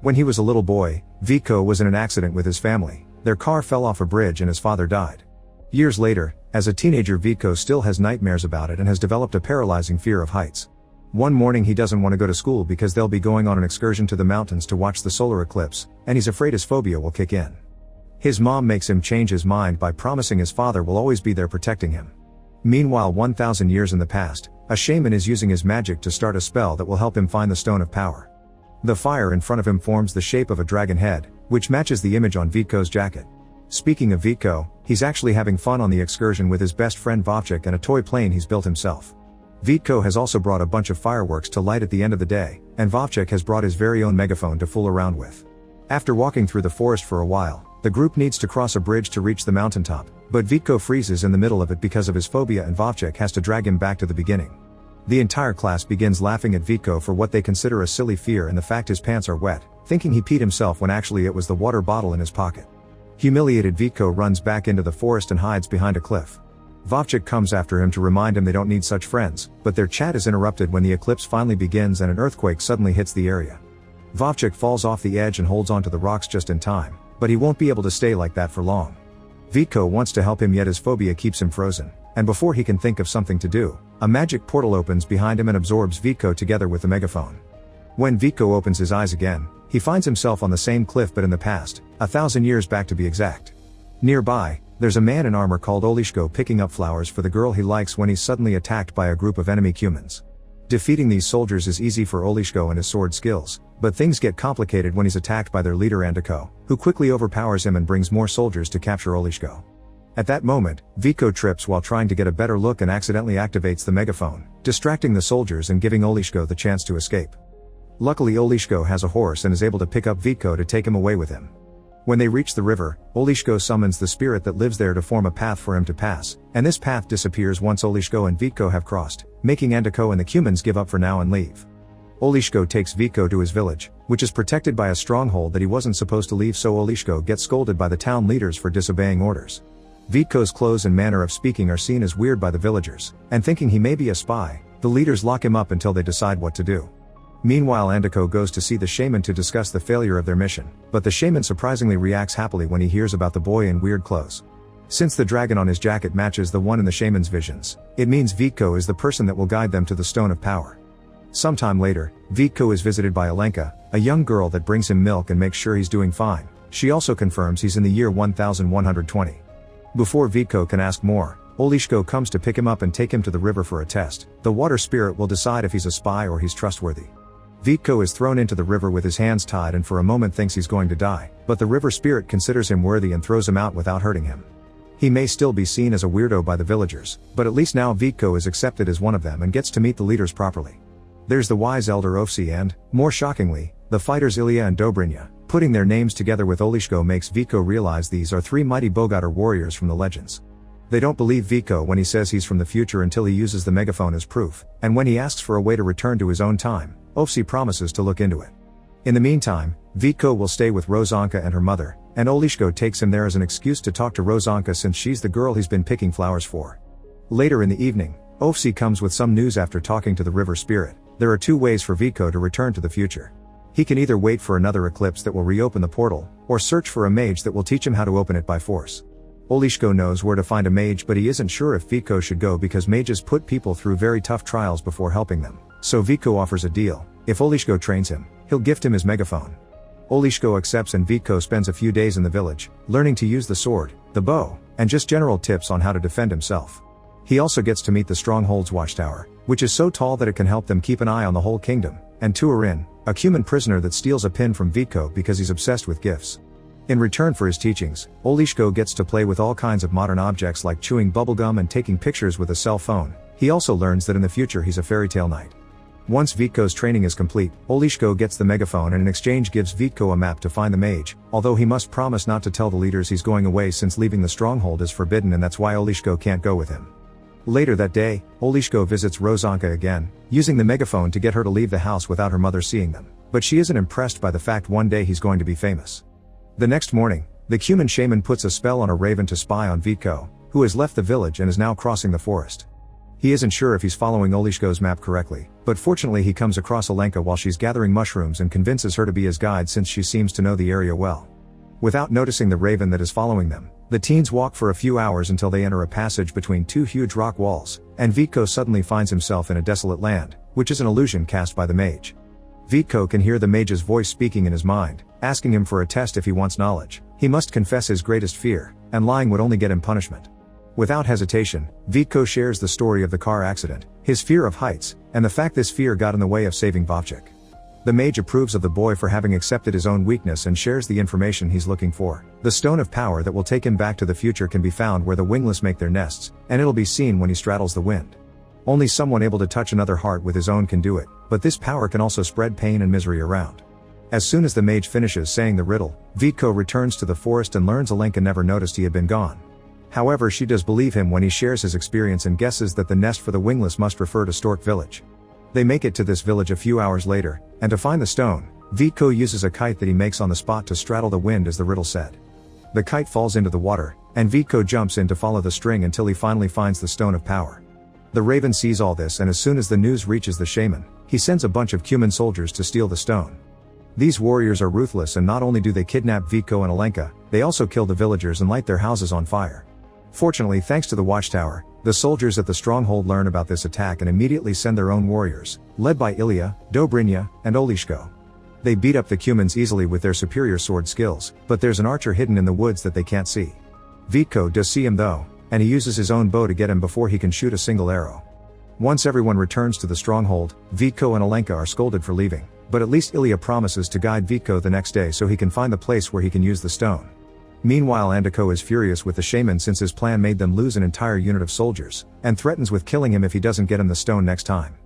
When he was a little boy, Vito was in an accident with his family. Their car fell off a bridge and his father died. Years later, as a teenager, Vito still has nightmares about it and has developed a paralyzing fear of heights. One morning he doesn't want to go to school because they'll be going on an excursion to the mountains to watch the solar eclipse, and he's afraid his phobia will kick in. His mom makes him change his mind by promising his father will always be there protecting him. Meanwhile, 1,000 years in the past, a shaman is using his magic to start a spell that will help him find the Stone of Power. The fire in front of him forms the shape of a dragon head, which matches the image on Vito's jacket. Speaking of Vito, he's actually having fun on the excursion with his best friend Vovchik and a toy plane he's built himself. Vito has also brought a bunch of fireworks to light at the end of the day, and Vovchik has brought his very own megaphone to fool around with. After walking through the forest for a while, the group needs to cross a bridge to reach the mountaintop, but Vito freezes in the middle of it because of his phobia and Vovchik has to drag him back to the beginning. The entire class begins laughing at Vito for what they consider a silly fear and the fact his pants are wet, thinking he peed himself when actually it was the water bottle in his pocket. Humiliated, Vito runs back into the forest and hides behind a cliff. Vovchik comes after him to remind him they don't need such friends, but their chat is interrupted when the eclipse finally begins and an earthquake suddenly hits the area. Vovchik falls off the edge and holds onto the rocks just in time, but he won't be able to stay like that for long. Vito wants to help him, yet his phobia keeps him frozen, and before he can think of something to do, a magic portal opens behind him and absorbs Vito together with the megaphone. When Vito opens his eyes again, he finds himself on the same cliff but in the past, 1,000 years back to be exact. Nearby, there's a man in armor called Olishko picking up flowers for the girl he likes when he's suddenly attacked by a group of enemy humans. Defeating these soldiers is easy for Olishko and his sword skills, but things get complicated when he's attacked by their leader Andiko, who quickly overpowers him and brings more soldiers to capture Olishko. At that moment, Vito trips while trying to get a better look and accidentally activates the megaphone, distracting the soldiers and giving Olishko the chance to escape. Luckily, Olishko has a horse and is able to pick up Vito to take him away with him. When they reach the river, Olishko summons the spirit that lives there to form a path for him to pass, and this path disappears once Olishko and Vito have crossed, making Andiko and the humans give up for now and leave. Olishko takes Vito to his village, which is protected by a stronghold that he wasn't supposed to leave, so Olishko gets scolded by the town leaders for disobeying orders. Vito's clothes and manner of speaking are seen as weird by the villagers, and thinking he may be a spy, the leaders lock him up until they decide what to do. Meanwhile, Andiko goes to see the shaman to discuss the failure of their mission, but the shaman surprisingly reacts happily when he hears about the boy in weird clothes. Since the dragon on his jacket matches the one in the shaman's visions, it means Vito is the person that will guide them to the Stone of Power. Sometime later, Vito is visited by Alenka, a young girl that brings him milk and makes sure he's doing fine. She also confirms he's in the year 1120. Before Vito can ask more, Olishko comes to pick him up and take him to the river for a test. The water spirit will decide if he's a spy or he's trustworthy. Vito is thrown into the river with his hands tied and for a moment thinks he's going to die, but the river spirit considers him worthy and throws him out without hurting him. He may still be seen as a weirdo by the villagers, but at least now Vito is accepted as one of them and gets to meet the leaders properly. There's the wise elder Ofsi and, more shockingly, the fighters Ilya and Dobrynya. Putting their names together with Olishko makes Vito realize these are three mighty Bogatyr warriors from the legends. They don't believe Vito when he says he's from the future until he uses the megaphone as proof, and when he asks for a way to return to his own time, Ofsi promises to look into it. In the meantime, Vito will stay with Rozanka and her mother, and Olishko takes him there as an excuse to talk to Rozanka since she's the girl he's been picking flowers for. Later in the evening, Ofsi comes with some news after talking to the river spirit. There are two ways for Vito to return to the future. He can either wait for another eclipse that will reopen the portal, or search for a mage that will teach him how to open it by force. Olishko knows where to find a mage, but he isn't sure if Vito should go because mages put people through very tough trials before helping them. So Vito offers a deal. If Olishko trains him, he'll gift him his megaphone. Olishko accepts and Vito spends a few days in the village, learning to use the sword, the bow, and just general tips on how to defend himself. He also gets to meet the Stronghold's watchtower, which is so tall that it can help them keep an eye on the whole kingdom, and Turin, a human prisoner that steals a pin from Vito because he's obsessed with gifts. In return for his teachings, Olishko gets to play with all kinds of modern objects like chewing bubblegum and taking pictures with a cell phone. He also learns that in the future he's a fairy tale knight. Once Vito's training is complete, Olishko gets the megaphone and in exchange gives Vito a map to find the mage, although he must promise not to tell the leaders he's going away since leaving the stronghold is forbidden and that's why Olishko can't go with him. Later that day, Olishko visits Rozanka again, using the megaphone to get her to leave the house without her mother seeing them, but she isn't impressed by the fact one day he's going to be famous. The next morning, the human shaman puts a spell on a raven to spy on Vito, who has left the village and is now crossing the forest. He isn't sure if he's following Olishko's map correctly, but fortunately he comes across Alenka while she's gathering mushrooms and convinces her to be his guide since she seems to know the area well. Without noticing the raven that is following them, the teens walk for a few hours until they enter a passage between two huge rock walls, and Vitko suddenly finds himself in a desolate land, which is an illusion cast by the mage. Vitko can hear the mage's voice speaking in his mind, asking him for a test if he wants knowledge. He must confess his greatest fear, and lying would only get him punishment. Without hesitation, Vitko shares the story of the car accident, his fear of heights, and the fact this fear got in the way of saving Vovchik. The mage approves of the boy for having accepted his own weakness and shares the information he's looking for. The stone of power that will take him back to the future can be found where the wingless make their nests, and it'll be seen when he straddles the wind. Only someone able to touch another heart with his own can do it, but this power can also spread pain and misery around. As soon as the mage finishes saying the riddle, Vitko returns to the forest and learns Alenka never noticed he had been gone. However, she does believe him when he shares his experience and guesses that the nest for the wingless must refer to Stork Village. They make it to this village a few hours later, and to find the stone, Vitko uses a kite that he makes on the spot to straddle the wind as the riddle said. The kite falls into the water, and Vitko jumps in to follow the string until he finally finds the stone of power. The raven sees all this, and as soon as the news reaches the shaman, he sends a bunch of Cuman soldiers to steal the stone. These warriors are ruthless, and not only do they kidnap Vitko and Alenka, they also kill the villagers and light their houses on fire. Fortunately, thanks to the watchtower, the soldiers at the stronghold learn about this attack and immediately send their own warriors, led by Ilya, Dobrynya, and Olishko. They beat up the Cumans easily with their superior sword skills, but there's an archer hidden in the woods that they can't see. Vitko does see him though, and he uses his own bow to get him before he can shoot a single arrow. Once everyone returns to the stronghold, Vitko and Alenka are scolded for leaving, but at least Ilya promises to guide Vitko the next day so he can find the place where he can use the stone. Meanwhile, Andiko is furious with the shaman since his plan made them lose an entire unit of soldiers, and threatens with killing him if he doesn't get him the stone next time.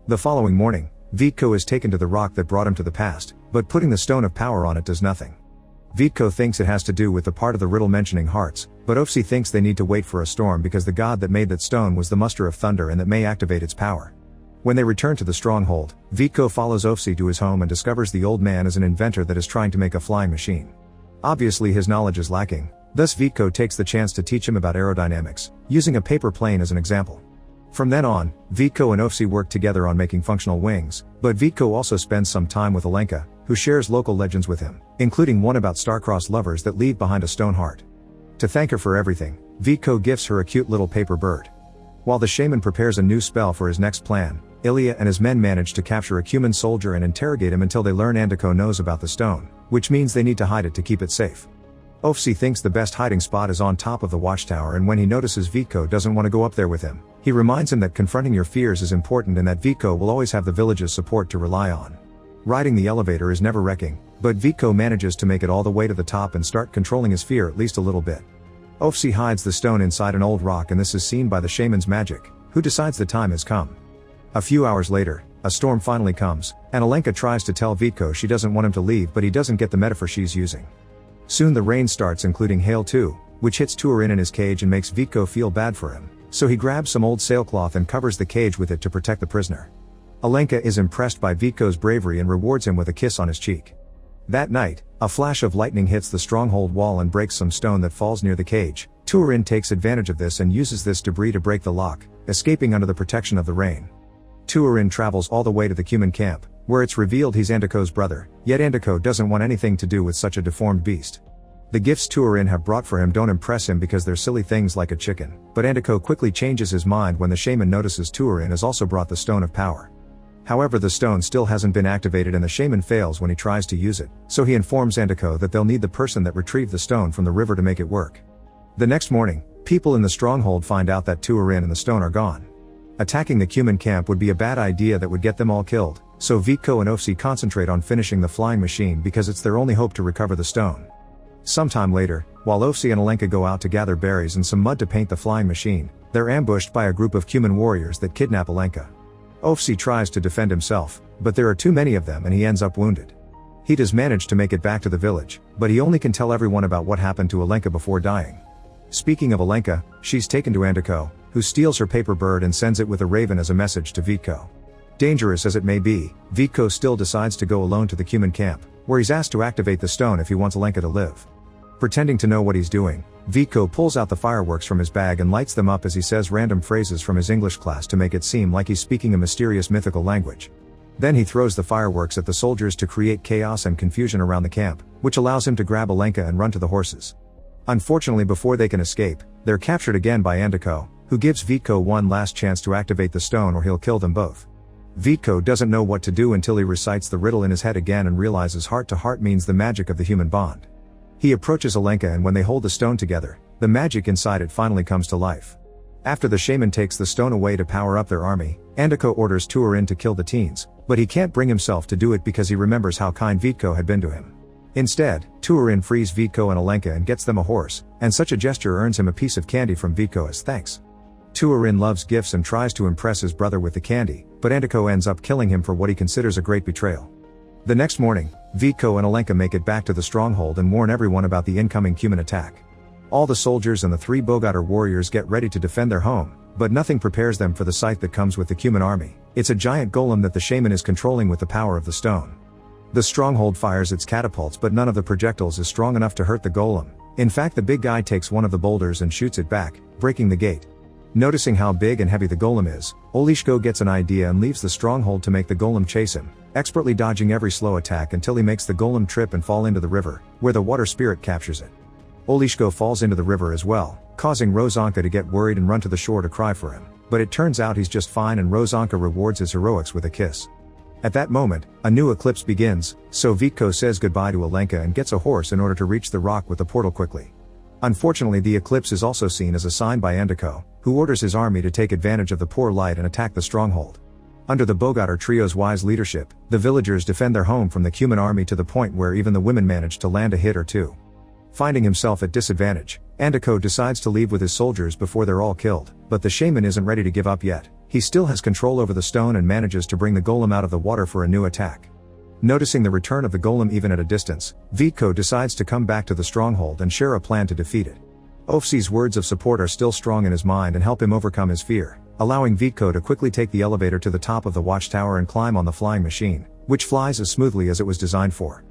The following morning, Vitko is taken to the rock that brought him to the past, but putting the stone of power on it does nothing. Vitko thinks it has to do with the part of the riddle mentioning hearts, but Ofsi thinks they need to wait for a storm because the god that made that stone was the muster of thunder and that may activate its power. When they return to the stronghold, Vitko follows Ofsi to his home and discovers the old man is an inventor that is trying to make a flying machine. Obviously his knowledge is lacking, thus Vitko takes the chance to teach him about aerodynamics, using a paper plane as an example. From then on, Vitko and Ofsi work together on making functional wings, but Vitko also spends some time with Alenka, who shares local legends with him, including one about star-crossed lovers that leave behind a stone heart. To thank her for everything, Vitko gifts her a cute little paper bird. While the shaman prepares a new spell for his next plan, Ilya and his men manage to capture a Cuman soldier and interrogate him until they learn Andiko knows about the stone, which means they need to hide it to keep it safe. Ofsi thinks the best hiding spot is on top of the watchtower, and when he notices Vitko doesn't want to go up there with him, he reminds him that confronting your fears is important and that Vitko will always have the village's support to rely on. Riding the elevator is nerve-wracking, but Vitko manages to make it all the way to the top and start controlling his fear at least a little bit. Ofsi hides the stone inside an old rock, and this is seen by the shaman's magic, who decides the time has come. A few hours later, a storm finally comes, and Alenka tries to tell Vitko she doesn't want him to leave, but he doesn't get the metaphor she's using. Soon the rain starts, including hail too, which hits Turin in his cage and makes Vitko feel bad for him, so he grabs some old sailcloth and covers the cage with it to protect the prisoner. Alenka is impressed by Vitko's bravery and rewards him with a kiss on his cheek. That night, a flash of lightning hits the stronghold wall and breaks some stone that falls near the cage. Turin takes advantage of this and uses this debris to break the lock, escaping under the protection of the rain. Turin travels all the way to the Cuman camp, where it's revealed he's Andiko's brother, yet Andiko doesn't want anything to do with such a deformed beast. The gifts Turin have brought for him don't impress him because they're silly things like a chicken, but Andiko quickly changes his mind when the shaman notices Turin has also brought the stone of power. However, the stone still hasn't been activated and the shaman fails when he tries to use it, so he informs Andiko that they'll need the person that retrieved the stone from the river to make it work. The next morning, people in the stronghold find out that Turin and the stone are gone. Attacking the Cuman camp would be a bad idea that would get them all killed, so Vitko and Ofsi concentrate on finishing the flying machine because it's their only hope to recover the stone. Sometime later, while Ofsi and Alenka go out to gather berries and some mud to paint the flying machine, they're ambushed by a group of Cuman warriors that kidnap Alenka. Ofsi tries to defend himself, but there are too many of them and he ends up wounded. He does manage to make it back to the village, but he only can tell everyone about what happened to Alenka before dying. Speaking of Alenka, she's taken to Andiko, who steals her paper bird and sends it with a raven as a message to Vitko. Dangerous as it may be, Vitko still decides to go alone to the Cuman camp, where he's asked to activate the stone if he wants Alenka to live. Pretending to know what he's doing, Vico pulls out the fireworks from his bag and lights them up as he says random phrases from his English class to make it seem like he's speaking a mysterious mythical language. Then he throws the fireworks at the soldiers to create chaos and confusion around the camp, which allows him to grab Alenka and run to the horses. Unfortunately, before they can escape, they're captured again by Andeko, who gives Vico one last chance to activate the stone or he'll kill them both. Vico doesn't know what to do until he recites the riddle in his head again and realizes heart to heart means the magic of the human bond. He approaches Alenka, and when they hold the stone together, the magic inside it finally comes to life. After the shaman takes the stone away to power up their army, Andeko orders Turin to kill the teens, but he can't bring himself to do it because he remembers how kind Vico had been to him. Instead, Turin frees Vico and Alenka and gets them a horse, and such a gesture earns him a piece of candy from Vico as thanks. Turin loves gifts and tries to impress his brother with the candy, but Andeko ends up killing him for what he considers a great betrayal. The next morning, Vico and Alenka make it back to the stronghold and warn everyone about the incoming human attack. All the soldiers and the 3 Bogatyr warriors get ready to defend their home, but nothing prepares them for the sight that comes with the human army. It's a giant golem that the shaman is controlling with the power of the stone. The stronghold fires its catapults, but none of the projectiles is strong enough to hurt the golem. In fact, the big guy takes one of the boulders and shoots it back, breaking the gate. Noticing how big and heavy the golem is, Olishko gets an idea and leaves the stronghold to make the golem chase him, expertly dodging every slow attack until he makes the golem trip and fall into the river, where the water spirit captures it. Olishko falls into the river as well, causing Rozanka to get worried and run to the shore to cry for him, but it turns out he's just fine and Rozanka rewards his heroics with a kiss. At that moment, a new eclipse begins, so Vico says goodbye to Alenka and gets a horse in order to reach the rock with the portal quickly. Unfortunately, the eclipse is also seen as a sign by Andeko, who orders his army to take advantage of the poor light and attack the stronghold. Under the Bogatyr trio's wise leadership, the villagers defend their home from the human army to the point where even the women manage to land a hit or two. Finding himself at disadvantage, Andeko decides to leave with his soldiers before they're all killed, but the shaman isn't ready to give up yet. He still has control over the stone and manages to bring the golem out of the water for a new attack. Noticing the return of the golem even at a distance, Vico decides to come back to the stronghold and share a plan to defeat it. Ofsi's words of support are still strong in his mind and help him overcome his fear, allowing Vico to quickly take the elevator to the top of the watchtower and climb on the flying machine, which flies as smoothly as it was designed for.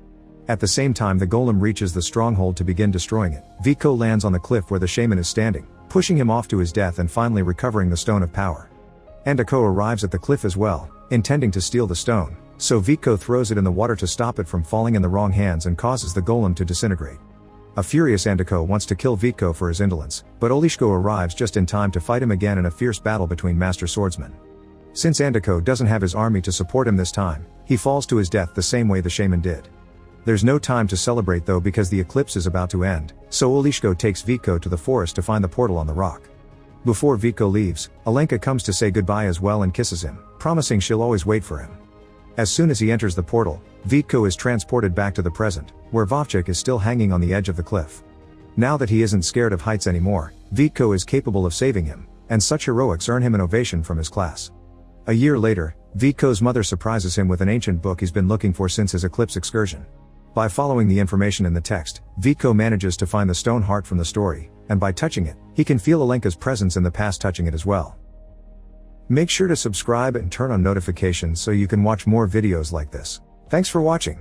At the same time the golem reaches the stronghold to begin destroying it, Vico lands on the cliff where the shaman is standing, pushing him off to his death and finally recovering the Stone of Power. Andeko arrives at the cliff as well, intending to steal the stone, so Vico throws it in the water to stop it from falling in the wrong hands and causes the golem to disintegrate. A furious Andeko wants to kill Vico for his indolence, but Olishko arrives just in time to fight him again in a fierce battle between master swordsmen. Since Andeko doesn't have his army to support him this time, he falls to his death the same way the shaman did. There's no time to celebrate though because the eclipse is about to end, so Olishko takes Vico to the forest to find the portal on the rock. Before Vico leaves, Alenka comes to say goodbye as well and kisses him, promising she'll always wait for him. As soon as he enters the portal, Vico is transported back to the present, where Vovchik is still hanging on the edge of the cliff. Now that he isn't scared of heights anymore, Vico is capable of saving him, and such heroics earn him an ovation from his class. A year later, Vico's mother surprises him with an ancient book he's been looking for since his eclipse excursion. By following the information in the text, Vico manages to find the stone heart from the story, and by touching it, he can feel Alenka's presence in the past touching it as well. Make sure to subscribe and turn on notifications so you can watch more videos like this. Thanks for watching.